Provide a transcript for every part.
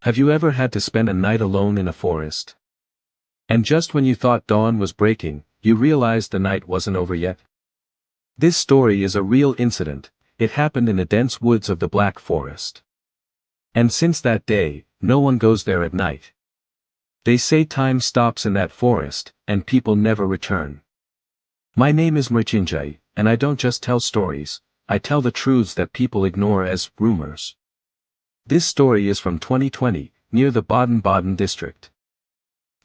Have you ever had to spend a night alone in a forest? And just when you thought dawn was breaking, you realized the night wasn't over yet? This story is a real incident. It happened in the dense woods of the Black Forest. And since that day, no one goes there at night. They say time stops in that forest, and people never return. My name is Mrichinjay, and I don't just tell stories, I tell the truths that people ignore as rumors. This story is from 2020, near the Baden-Baden district.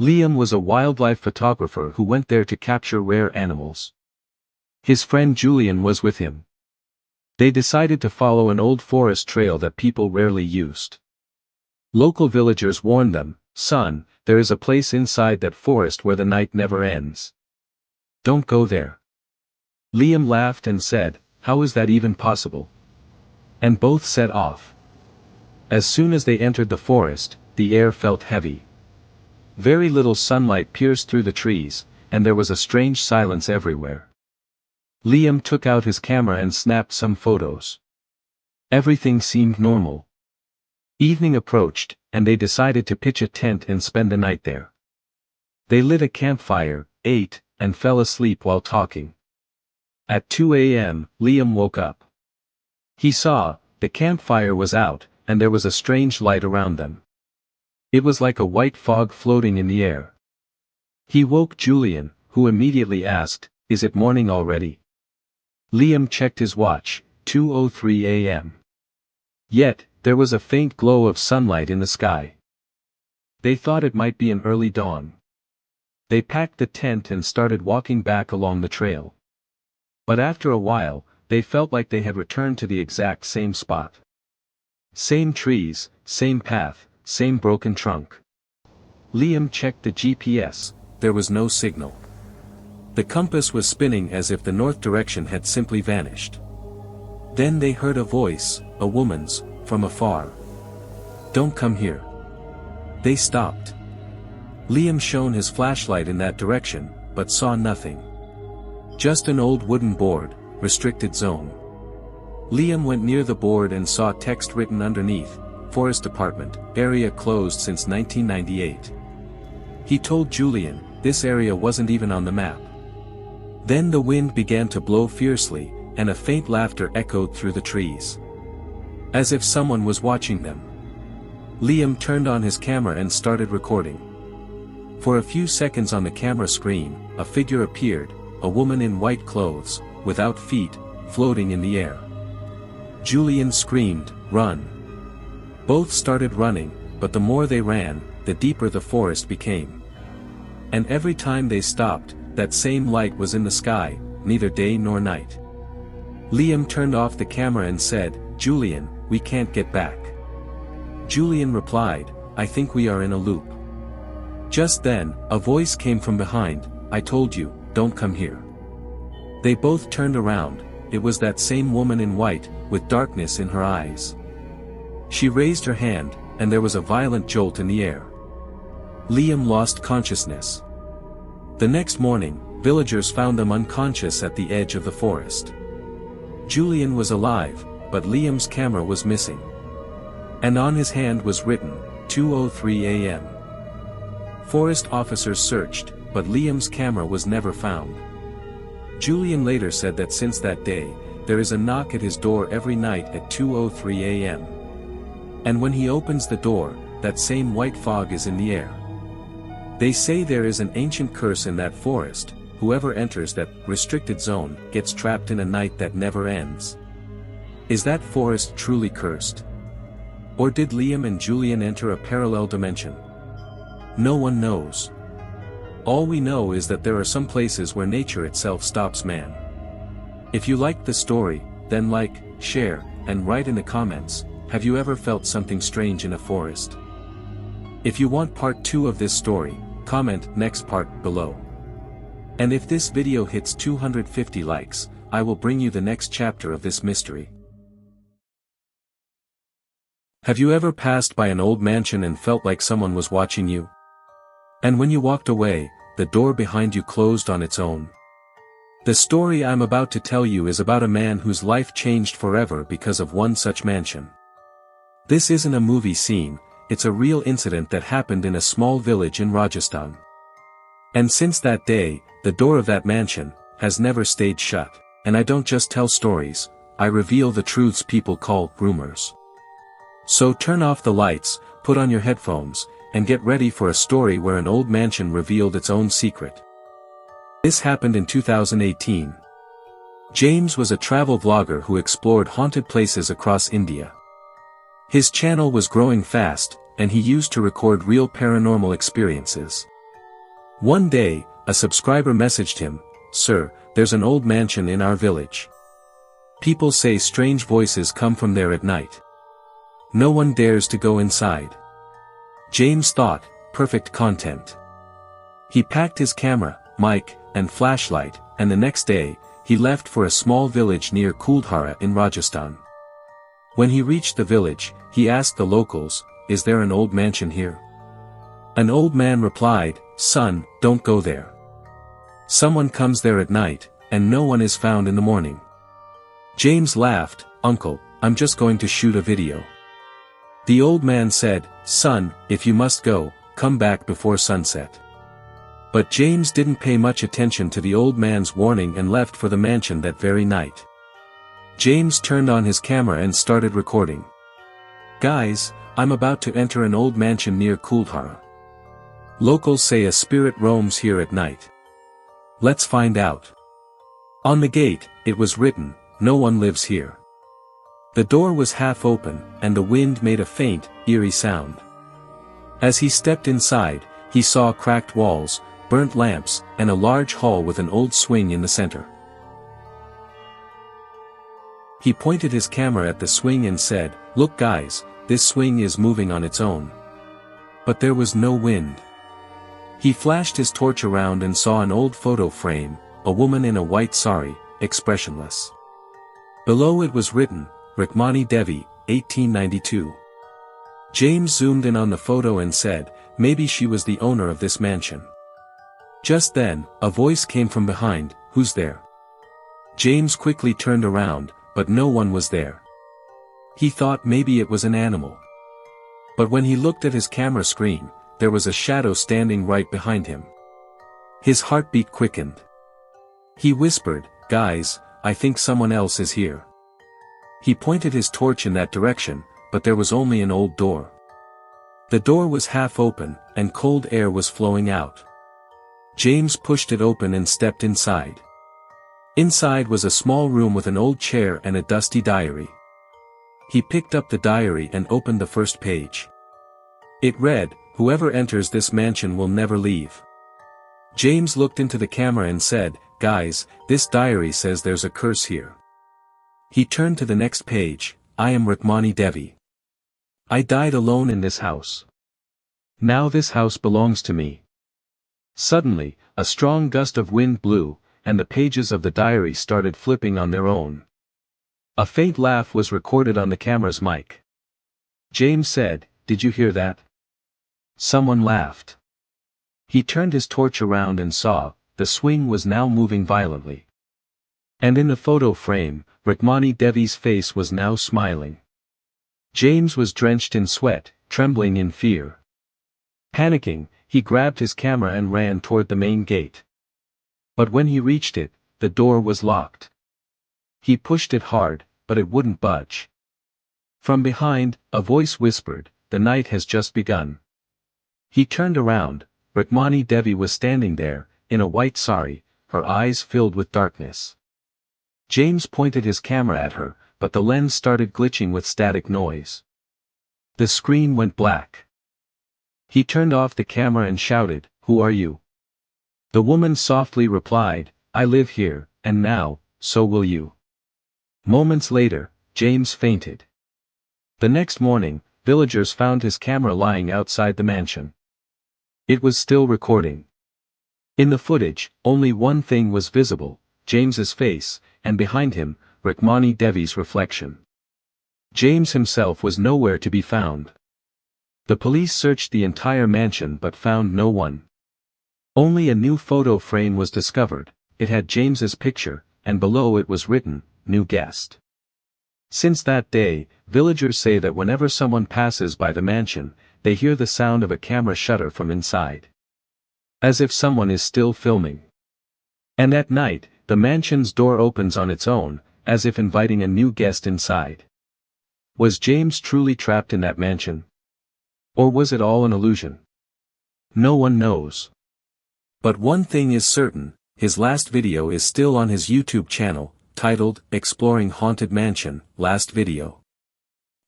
Liam was a wildlife photographer who went there to capture rare animals. His friend Julian was with him. They decided to follow an old forest trail that people rarely used. Local villagers warned them, "Son, there is a place inside that forest where the night never ends. Don't go there." Liam laughed and said, "How is that even possible?" And both set off. As soon as they entered the forest, the air felt heavy. Very little sunlight pierced through the trees, and there was a strange silence everywhere. Liam took out his camera and snapped some photos. Everything seemed normal. Evening approached, and they decided to pitch a tent and spend the night there. They lit a campfire, ate, and fell asleep while talking. At 2 a.m., Liam woke up. He saw, the campfire was out, and there was a strange light around them. It was like a white fog floating in the air. He woke Julian, who immediately asked, "Is it morning already?" Liam checked his watch, 2:03 a.m. Yet, there was a faint glow of sunlight in the sky. They thought it might be an early dawn. They packed the tent and started walking back along the trail. But after a while, they felt like they had returned to the exact same spot. Same trees, same path, same broken trunk. Liam checked the GPS, there was no signal. The compass was spinning as if the north direction had simply vanished. Then they heard a voice, a woman's, from afar. "Don't come here." They stopped. Liam shone his flashlight in that direction, but saw nothing. Just an old wooden board, restricted zone. Liam went near the board and saw text written underneath, Forest Department, area closed since 1998. He told Julian, this area wasn't even on the map. Then the wind began to blow fiercely, and a faint laughter echoed through the trees. As if someone was watching them. Liam turned on his camera and started recording. For a few seconds on the camera screen, a figure appeared, a woman in white clothes, without feet, floating in the air. Julian screamed, "Run!" Both started running, but the more they ran, the deeper the forest became. And every time they stopped, that same light was in the sky, neither day nor night. Liam turned off the camera and said, "Julian, we can't get back." Julian replied, "I think we are in a loop." Just then, a voice came from behind, "I told you, don't come here." They both turned around, it was that same woman in white, with darkness in her eyes. She raised her hand, and there was a violent jolt in the air. Liam lost consciousness. The next morning, villagers found them unconscious at the edge of the forest. Julian was alive, but Liam's camera was missing. And on his hand was written, 2:03 a.m. Forest officers searched, but Liam's camera was never found. Julian later said that since that day, there is a knock at his door every night at 2:03 a.m. And when he opens the door, that same white fog is in the air. They say there is an ancient curse in that forest, whoever enters that restricted zone gets trapped in a night that never ends. Is that forest truly cursed? Or did Liam and Julian enter a parallel dimension? No one knows. All we know is that there are some places where nature itself stops man. If you liked the story, then like, share, and write in the comments, have you ever felt something strange in a forest? If you want part 2 of this story, comment next part below. And if this video hits 250 likes, I will bring you the next chapter of this mystery. Have you ever passed by an old mansion and felt like someone was watching you? And when you walked away, the door behind you closed on its own? The story I'm about to tell you is about a man whose life changed forever because of one such mansion. This isn't a movie scene, it's a real incident that happened in a small village in Rajasthan. And since that day, the door of that mansion has never stayed shut. And I don't just tell stories, I reveal the truths people call rumors. So turn off the lights, put on your headphones, and get ready for a story where an old mansion revealed its own secret. This happened in 2018. James was a travel vlogger who explored haunted places across India. His channel was growing fast, and he used to record real paranormal experiences. One day, a subscriber messaged him, "Sir, there's an old mansion in our village. People say strange voices come from there at night. No one dares to go inside." James thought, perfect content. He packed his camera, mic, and flashlight, and the next day, he left for a small village near Kuldhara in Rajasthan. When he reached the village, he asked the locals, "Is there an old mansion here?" An old man replied, "Son, don't go there. Someone comes there at night, and no one is found in the morning." James laughed, "Uncle, I'm just going to shoot a video." The old man said, "Son, if you must go, come back before sunset." But James didn't pay much attention to the old man's warning and left for the mansion that very night. James turned on his camera and started recording. "Guys, I'm about to enter an old mansion near Kuldhara. Locals say a spirit roams here at night. Let's find out." On the gate, it was written, "No one lives here." The door was half open, and the wind made a faint, eerie sound. As he stepped inside, he saw cracked walls, burnt lamps, and a large hall with an old swing in the center. He pointed his camera at the swing and said, "Look guys, this swing is moving on its own." But there was no wind. He flashed his torch around and saw an old photo frame, a woman in a white sari, expressionless. Below it was written, "Rukmani Devi, 1892. James zoomed in on the photo and said, "Maybe she was the owner of this mansion." Just then, a voice came from behind, "Who's there?" James quickly turned around, but no one was there. He thought maybe it was an animal. But when he looked at his camera screen, there was a shadow standing right behind him. His heartbeat quickened. He whispered, "Guys, I think someone else is here." He pointed his torch in that direction, but there was only an old door. The door was half open, and cold air was flowing out. James pushed it open and stepped inside. Inside was a small room with an old chair and a dusty diary. He picked up the diary and opened the first page. It read, "Whoever enters this mansion will never leave." James looked into the camera and said, "Guys, this diary says there's a curse here." He turned to the next page, "I am Rukmani Devi. I died alone in this house. Now this house belongs to me." Suddenly, a strong gust of wind blew, and the pages of the diary started flipping on their own. A faint laugh was recorded on the camera's mic. James said, "Did you hear that?" Someone laughed. He turned his torch around and saw, the swing was now moving violently. And in the photo frame, Rukmani Devi's face was now smiling. James was drenched in sweat, trembling in fear. Panicking, he grabbed his camera and ran toward the main gate. But when he reached it, the door was locked. He pushed it hard, but it wouldn't budge. From behind, a voice whispered, "The night has just begun." He turned around. Rukmani Devi was standing there, in a white sari, her eyes filled with darkness. James pointed his camera at her, but the lens started glitching with static noise. The screen went black. He turned off the camera and shouted, "Who are you?" The woman softly replied, "I live here, and now, so will you." Moments later, James fainted. The next morning, villagers found his camera lying outside the mansion. It was still recording. In the footage, only one thing was visible, James's face, and behind him, Rukmani Devi's reflection. James himself was nowhere to be found. The police searched the entire mansion but found no one. Only a new photo frame was discovered. It had James's picture, and below it was written, "New guest." Since that day, villagers say that whenever someone passes by the mansion, they hear the sound of a camera shutter from inside. As if someone is still filming. And at night, the mansion's door opens on its own, as if inviting a new guest inside. Was James truly trapped in that mansion? Or was it all an illusion? No one knows. But one thing is certain, his last video is still on his YouTube channel, titled, Exploring Haunted Mansion, Last Video.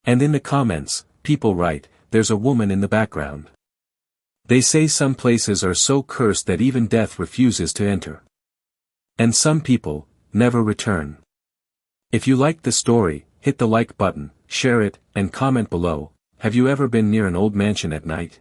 And in the comments, people write, there's a woman in the background. They say some places are so cursed that even death refuses to enter. And some people, never return. If you liked the story, hit the like button, share it, and comment below. Have you ever been near an old mansion at night?